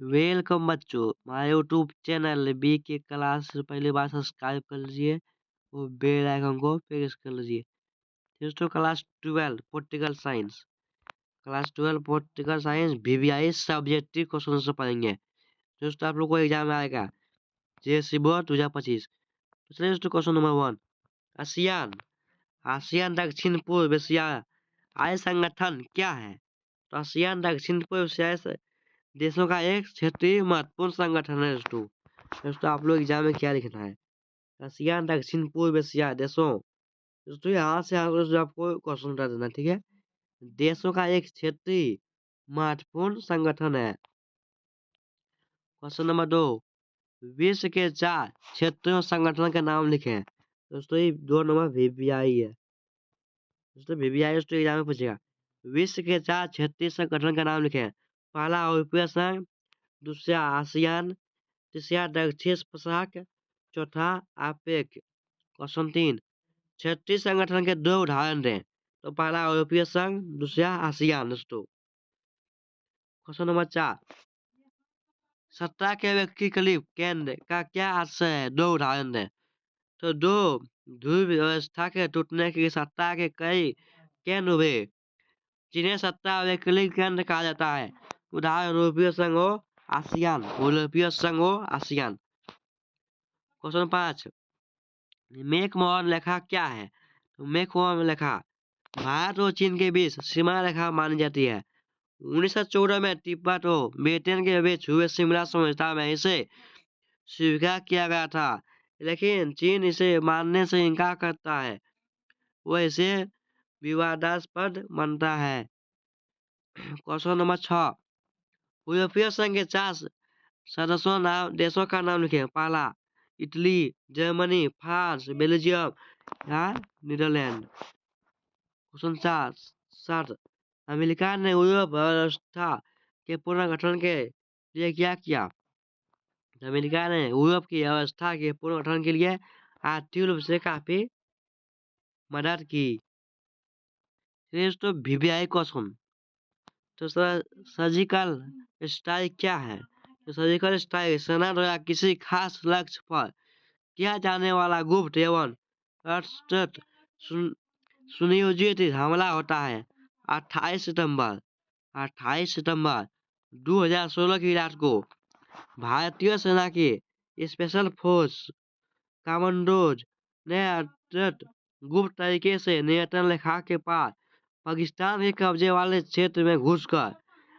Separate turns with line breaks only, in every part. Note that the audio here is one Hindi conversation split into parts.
वेलकम बच्चों, हमारे यूट्यूब चैनल बी के क्लास पहली बार सब्सक्राइब कर लीजिए और बेल आइकन को प्रेस कर लीजिए। दोस्तों class 12 political science VVI subjective question से पढ़ेंगे। दोस्तों आप लोग को एग्जाम में आएगा जेएससी बोर्ड 2025। तो चलिए दोस्तों क्वेश्चन नंबर 1। आसियान आसियान दक्षिण पूर्व एशियाई संगठन क्या है? तो आसियान दक्षिण पूर्व एशियाई देशों का एक क्षेत्रीय महत्वपूर्ण संगठन है। दोस्तों आप लोग एग्जाम में क्या लिखना है? आसियान दक्षिण पूर्व एशिया देशों। दोस्तों यहाँ से आपको क्वेश्चन उठा देना, ठीक है। देशों का एक क्षेत्रीय महत्वपूर्ण संगठन है। Question number 2। विश्व के 4 क्षेत्रीय संगठन के नाम लिखे। दोस्तों ये 2 नंबर वीवीआई है। दोस्तों वीवीआई दोस्तों एग्जाम में पूछेगा। विश्व के 4 क्षेत्रीय संगठन का नाम लिखे। पहला यूरोपीय संघ, दूसरा आसियान, तीसरा दक्षिण पश्चिम, चौथा आपेक। क्वेश्चन 3। क्षेत्रीय संगठन के 2 उदाहरण दें। तो पहला यूरोपीय संघ, दूसरा आसियान। दोस्तों क्वेश्चन नंबर 4। सत्ता के वैकल्पिक केंद्र का क्या आशय है? 2 उदाहरण दें। तो 2 ध्रुव व्यवस्था के टूटने की सत्ता के कई केंद्र हुए, जिन्हें सत्ता वैकल्पिक केंद्र कहा जाता है। उदाहरण यूरोपीय संघ हो आसियान, यूरोपीय संघ हो आसियान। क्वेश्चन 5। मैकमोहन रेखा क्या है? तो मैकमोहन रेखा भारत और चीन के बीच सीमा रेखा मानी जाती है। 1914 में तिब्बत और ब्रिटेन के बीच हुए शिमला समझौता में इसे स्वीकार किया गया था, लेकिन चीन इसे मानने से इनकार करता है। वो इसे विवादास्पद मानता है। Question number 6। यूरोपीय संघ के 4 सदस्यों देशों का नाम लिखे। पहला इटली, जर्मनी, फ्रांस, बेल्जियम या नीदरलैंड। क्वेश्चन 7। अमेरिका ने यूरोप व्यवस्था के पुनर्गठन के लिए क्या किया? अमेरिका ने यूरोप की व्यवस्था के पुनर्गठन के लिए आर्थिक रूप से काफी मदद की। तो वीवीआई क्वेश्चन। तो सर्जिकल स्ट्राइक क्या है? तो सर्जिकल स्ट्राइक सेना द्वारा किसी खास लक्ष्य पर किया जाने वाला गुप्त एवं असतत सुनियोजित हमला होता है। 28 सितंबर 2016 की रात को भारतीय सेना की स्पेशल फोर्स कमांडोज ने गुप्त तरीके से नियंत्रण रेखा के पार पाकिस्तान के कब्जे वाले क्षेत्र में घुसकर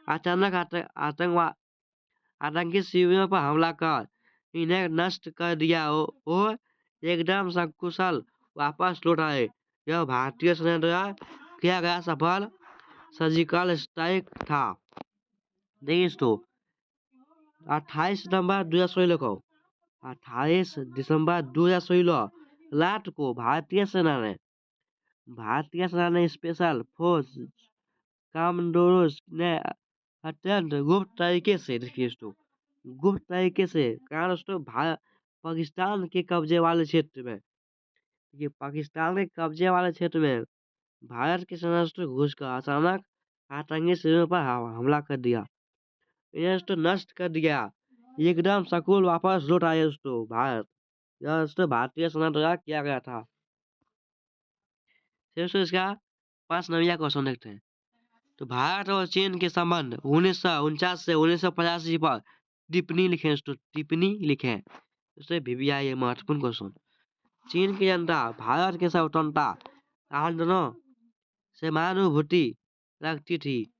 अचानक आतंकी शिविरों पर हमला कर इन्हें नष्ट कर दिया और एकदम सकुशल वापस लौट आए। यह भारतीय सेना द्वारा किया गया सफल सर्जिकल स्ट्राइक था। देखिए दोस्तों 28 सितंबर 2016 को 28 दिसंबर 2016 रात को भारतीय सेना ने स्पेशल फोर्स कमांडोज ने अत्यंत गुप्त तरीके से पाकिस्तान के कब्जे वाले क्षेत्र में भारत की सेना घुसकर अचानक आतंकी शिविरों पर हमला कर दिया, इन्हें नष्ट कर दिया, एकदम सकूल वापस लौट आए भारत। यह भारतीय सेना द्वारा किया गया था। इसका 5 नंबर क्वेश्चन देखते हैं। तो भारत और चीन के संबंध 1949 से 1985 पर टिप्पणी लिखें। इससे वीवीआई है महत्वपूर्ण क्वेश्चन। चीन की जनता भारत के स्वतंत्रता आंदोलनों से सहानुभूति रखती थी।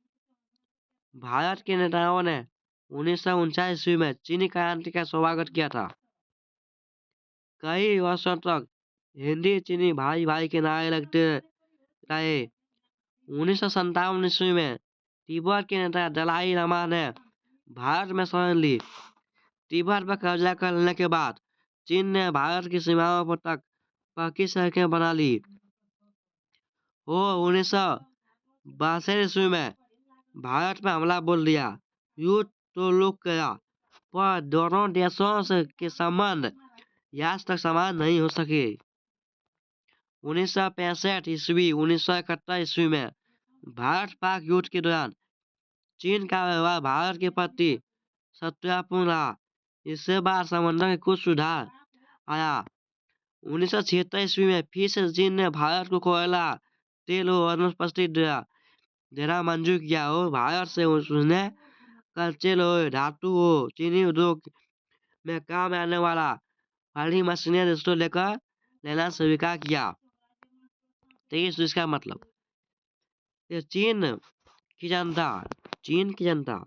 भारत के नेताओं ने 1949 ईस्वी में चीनी क्रांति का स्वागत किया था। कई वर्षों तक हिंदी चीनी भाई भाई के नारे लगते रहे। 1957 ईस्वी में तिब्बत के नेता दलाई लामा ने भारत में शरण ली। तिब्बत पर कब्जा कर लेने के बाद चीन ने भारत की सीमाओं पर तक पक्की सड़कें बना ली। वो 1962 ईस्वी में भारत पर हमला बोल दिया। युद्ध तो रुक गया, पर दोनों देशों से के संबंध आज तक समान नहीं हो सके। 1965 ईस्वी 1971 ईस्वी में भारत पाक युद्ध के दौरान चीन का व्यवहार भारत के प्रति सत्यापूर्ण रहा। इससे बाद समंदर में कुछ सुधार आया। 1976 ईस्वी में फिर से चीन ने भारत को कोयला, तेल और वनस्पति देना मंजूर किया और भारत से उसने कच्चे लोहे, धातु और चीनी उद्योग में काम आने वाला भारी मशीनें लेकर लेना स्वीकार किया। तो इसका मतलब ये चीन की जनता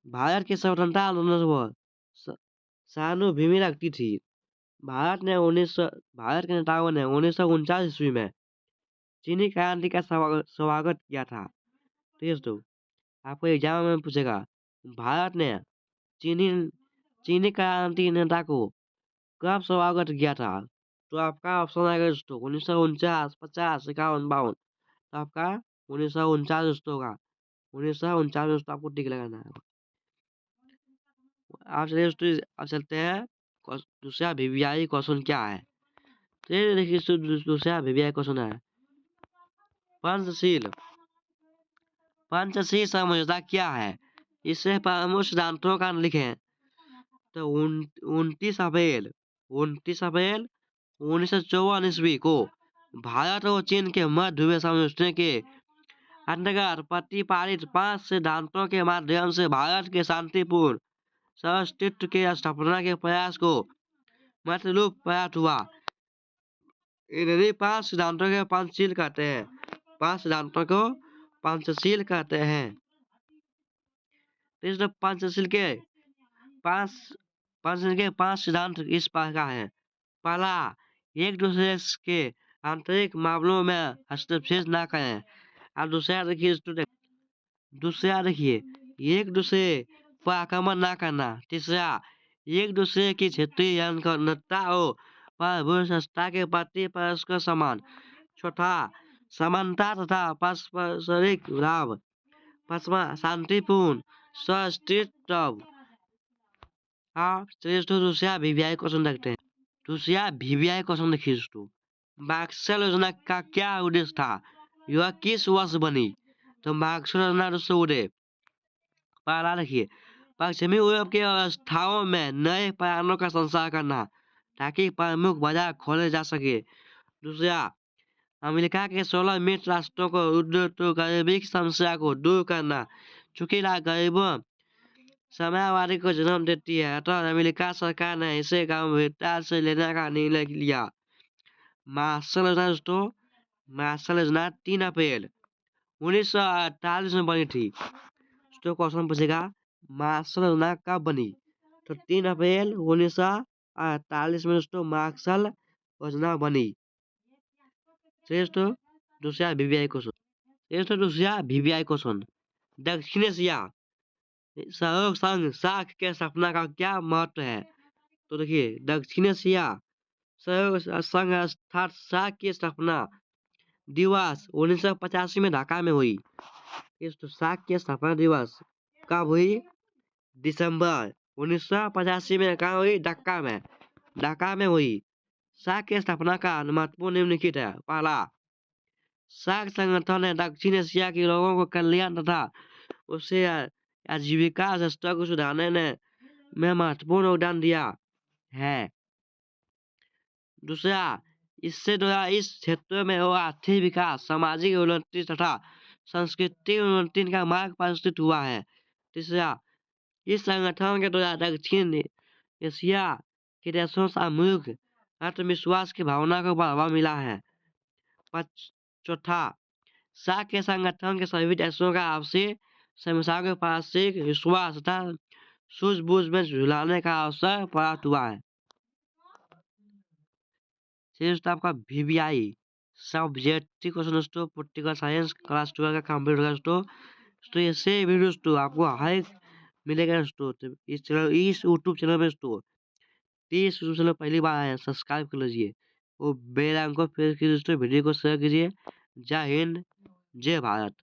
भारत की स्वतंत्रता आंदोलन को सहानुभूति रखती थी। भारत के नेताओं ने 1949 ईस्वी में चीनी क्रांति का स्वागत किया था। ठीक है दोस्तों, आपको एग्जाम में पूछेगा भारत ने चीनी क्रांति नेता को कब स्वागत किया था। तो आपका ऑप्शन आएगा दोस्तों 1949, 50, 51, 52। तो आपका 1949 दोस्तों होगा। 1949 दोस्तों आपको टिक लगाना है। आप चलिए दोस्तों अब चलते हैं दूसरा वीवीआई क्वेश्चन क्या है। तो ये देखिए दूसरा वीवीआई क्वेश्चन है पंचशील समझौता क्या है, इससे प्रमुख सिद्धांतों का लिखें। तो 29 अप्रैल 1954 ईस्वी को भारत और चीन के मध्य हुए समझौते के अंतर्गत प्रतिपादित 5 सिद्धांतों के माध्यम से भारत के शांतिपूर्ण सहअस्तित्व के स्थापना के प्रयास को मतलूप प्रयास हुआ। इन्हीं 5 सिद्धांतों के पंचशील कहते हैं। 5 सिद्धांतों को पंचशील कहते हैं। तो पंचशील के 5 सिद्धांत इस प्रकार हैं। पहला, एक दूसरे के आंतरिक मामलों में हस्तक्षेप न करें। और दूसरा देखिए एक दूसरे पर आक्रमण न करना। तीसरा, एक दूसरे की क्षेत्रीय अखंडता और प्रभुसत्ता के प्रति परस्पर सम्मान। चौथा, समानता तथा पारस्परिक लाभ। पांचवा, शांतिपूर्ण सहअस्तित्व। हाँ चलिए दोस्तों दूसरा वीवीआई क्वेश्चन देखते हैं। दूसरा वीवीआई क्वेश्चन देखिए दोस्तों, मार्शल योजना का क्या उद्देश्य था, यह किस वर्ष बनी। तो मार्शल योजना दोस्तों उद्देश्य पहला देखिए पश्चिमी यूरोप के अवस्थाओं में नए प्रयाणों का संचार करना ताकि प्रमुख बाजार खोले जा सके। दूसरा, अमेरिका के 16 मित्र राष्ट्रों को गरीबी की समस्या को दूर करना। चूंकि गरीबों साम्यवादी को जन्म देती है, अतः अमेरिका सरकार ने इसे गंभीरता से लेने का निर्णय लिया। मार्शल योजना दोस्तों, मार्शल योजना 3 अप्रैल 1948 में बनी थी। तो क्वेश्चन पूछेगा मार्शल योजना कब बनी। तो 3 अप्रैल 1948 में दोस्तों मार्शल योजना बनी। दोस्तों दूसरा वीवीआई क्वेश्चन, दक्षिण एशिया सहयोग संघ सार्क के स्थापना का क्या महत्व है। तो देखिए दक्षिण एशिया सहयोग संघ अर्थात सार्क की स्थापना दिवस 1985 में ढाका में हुई। तो सार्क की स्थापना दिवस कब हुई, दिसंबर 1985 में कहाँ हुई, ढाका में हुई। सार्क की स्थापना का महत्वपूर्ण निम्नलिखित है। पहला, सार्क संगठन ने दक्षिण एशिया के लोगों को कल्याण तथा उससे आजीविका स्तर को सुधारने में महत्वपूर्ण योगदान दिया है। दूसरा, इससे द्वारा इस क्षेत्र में आर्थिक विकास, सामाजिक उन्नति तथा सांस्कृतिक उन्नति का मार्ग प्रशस्त हुआ है। तीसरा, इस संगठन के द्वारा दक्षिण एशिया के देशों सामूहिक आत्मविश्वास की भावना को बढ़ावा मिला है। चौथा, सार्क के संगठन के सभी देशों का आपसी समस्याओं के पारस्परिक विश्वास तथा सूझबूझ में झुलाने का अवसर प्राप्त हुआ है। आपका वीवीआई सब्जेक्टिव क्वेश्चन दोस्तों पॉलिटिकल साइंस क्लास 12 का कंप्लीट होगा दोस्तों। तो ऐसे वीडियो दोस्तों आपको हर मिलेगा दोस्तों। तो इस यूट्यूब चैनल में दोस्तों 30 चैनल पहली बार आया सब्सक्राइब कर लीजिए और बेल आइकन को प्रेस कीजिए दोस्तों। वीडियो को शेयर कीजिए। जय हिंद, जय भारत।